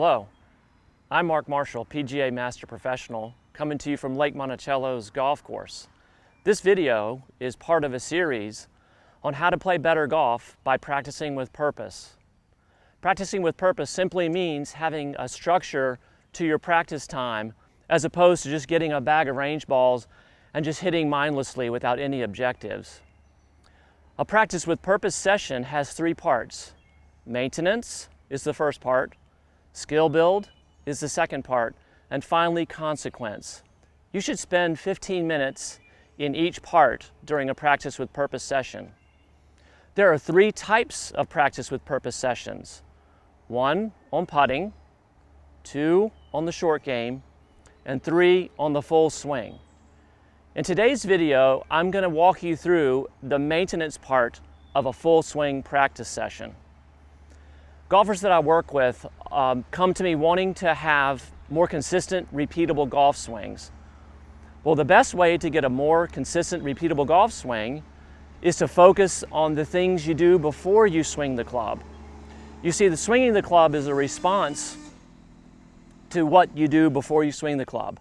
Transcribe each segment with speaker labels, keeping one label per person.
Speaker 1: Hello, I'm Mark Marshall, PGA Master Professional, coming to you from Lake Monticello's golf course. This video is part of a series on how to play better golf by practicing with purpose. Practicing with purpose simply means having a structure to your practice time as opposed to just getting a bag of range balls and just hitting mindlessly without any objectives. A practice with purpose session has three parts. Maintenance is the first part, skill build is the second part, and finally consequence. You should spend 15 minutes in each part during a practice with purpose session. There are three types of practice with purpose sessions. One on putting, two on the short game, and three on the full swing. In today's video, I'm going to walk you through the maintenance part of a full swing practice session. Golfers that I work with come to me wanting to have more consistent, repeatable golf swings. Well, the best way to get a more consistent, repeatable golf swing is to focus on the things you do before you swing the club. You see, the swinging the club is a response to what you do before you swing the club.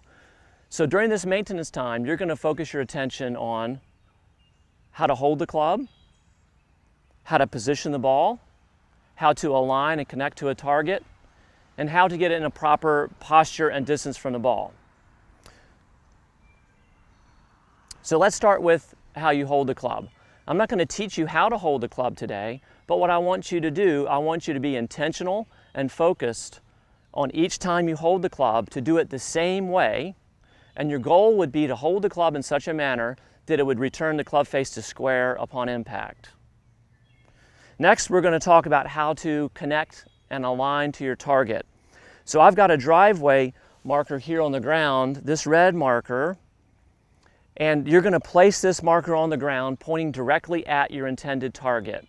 Speaker 1: So during this maintenance time, you're going to focus your attention on how to hold the club, how to position the ball, how to align and connect to a target, and how to get it in a proper posture and distance from the ball. So let's start with how you hold the club. I'm not going to teach you how to hold the club today, but what I want you to do, I want you to be intentional and focused on each time you hold the club to do it the same way. And your goal would be to hold the club in such a manner that it would return the club face to square upon impact. Next, we're going to talk about how to connect and align to your target. So I've got a driveway marker here on the ground, this red marker, and you're going to place this marker on the ground pointing directly at your intended target.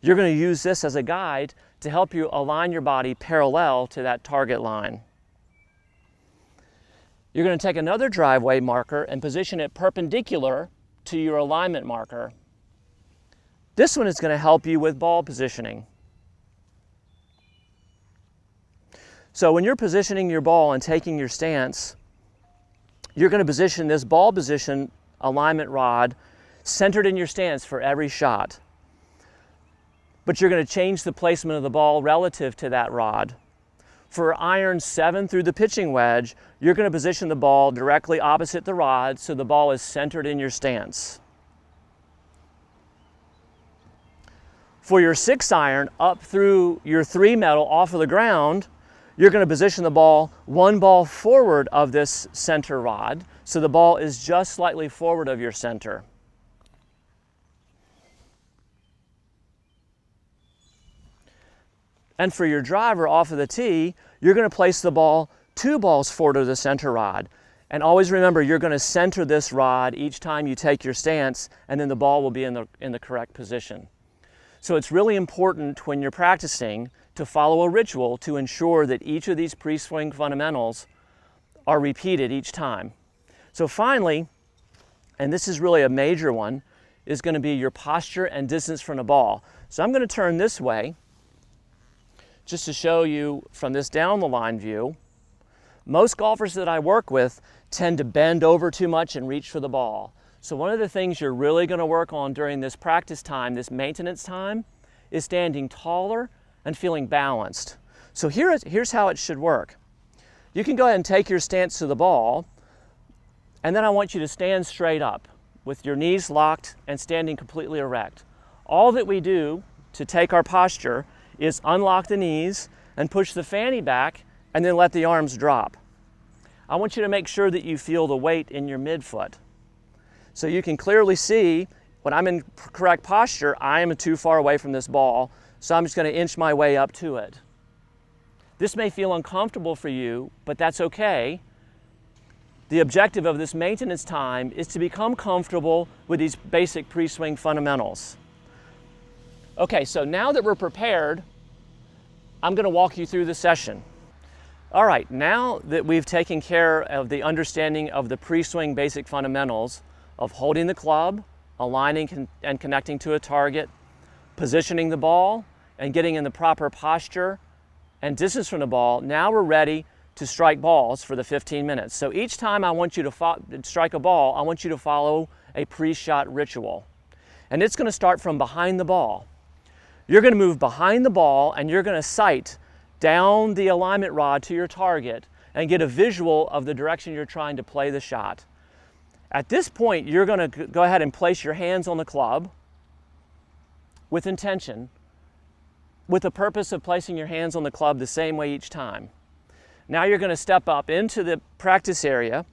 Speaker 1: You're going to use this as a guide to help you align your body parallel to that target line. You're going to take another driveway marker and position it perpendicular to your alignment marker. This one is going to help you with ball positioning. So when you're positioning your ball and taking your stance, you're going to position this ball position alignment rod centered in your stance for every shot. But you're going to change the placement of the ball relative to that rod. For iron 7 through the pitching wedge, you're going to position the ball directly opposite the rod so the ball is centered in your stance. For your 6 iron up through your 3 metal off of the ground, you're going to position the ball one ball forward of this center rod so the ball is just slightly forward of your center. And for your driver off of the tee, you're going to place the ball 2 balls forward of the center rod. And always remember, you're going to center this rod each time you take your stance, and then the ball will be in the correct position. So it's really important when you're practicing to follow a ritual to ensure that each of these pre-swing fundamentals are repeated each time. So finally, and this is really a major one, is going to be your posture and distance from the ball. So I'm going to turn this way just to show you from this down the line view. Most golfers that I work with tend to bend over too much and reach for the ball. So one of the things you're really going to work on during this practice time, this maintenance time, is standing taller and feeling balanced. So here's how it should work. You can go ahead and take your stance to the ball, and then I want you to stand straight up with your knees locked and standing completely erect. All that we do to take our posture is unlock the knees and push the fanny back and then let the arms drop. I want you to make sure that you feel the weight in your midfoot. So you can clearly see when I'm in correct posture, I am too far away from this ball, so I'm just going to inch my way up to it. This may feel uncomfortable for you, but that's okay. The objective of this maintenance time is to become comfortable with these basic pre-swing fundamentals. Okay, so now that we're prepared, I'm going to walk you through the session. All right, now that we've taken care of the understanding of the pre-swing basic fundamentals of holding the club, aligning and connecting to a target, positioning the ball, and getting in the proper posture and distance from the ball, now we're ready to strike balls for the 15 minutes. So each time I want you to strike a ball, I want you to follow a pre-shot ritual. And it's going to start from behind the ball. You're going to move behind the ball and you're going to sight down the alignment rod to your target and get a visual of the direction you're trying to play the shot. At this point, you're going to go ahead and place your hands on the club with intention, with the purpose of placing your hands on the club the same way each time. Now you're going to step up into the practice area,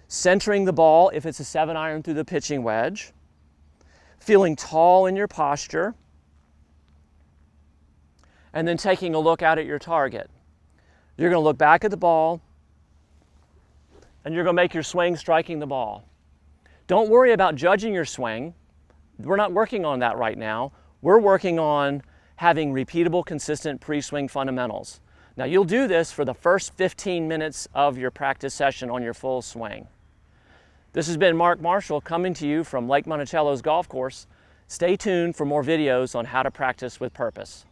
Speaker 1: centering the ball if it's a 7-iron through the pitching wedge, feeling tall in your posture, and then taking a look out at your target. You're going to look back at the ball, and you're going to make your swing striking the ball. Don't worry about judging your swing. We're not working on that right now. We're working on having repeatable, consistent pre-swing fundamentals. Now you'll do this for the first 15 minutes of your practice session on your full swing. This has been Mark Marshall coming to you from Lake Monticello's golf course. Stay tuned for more videos on how to practice with purpose.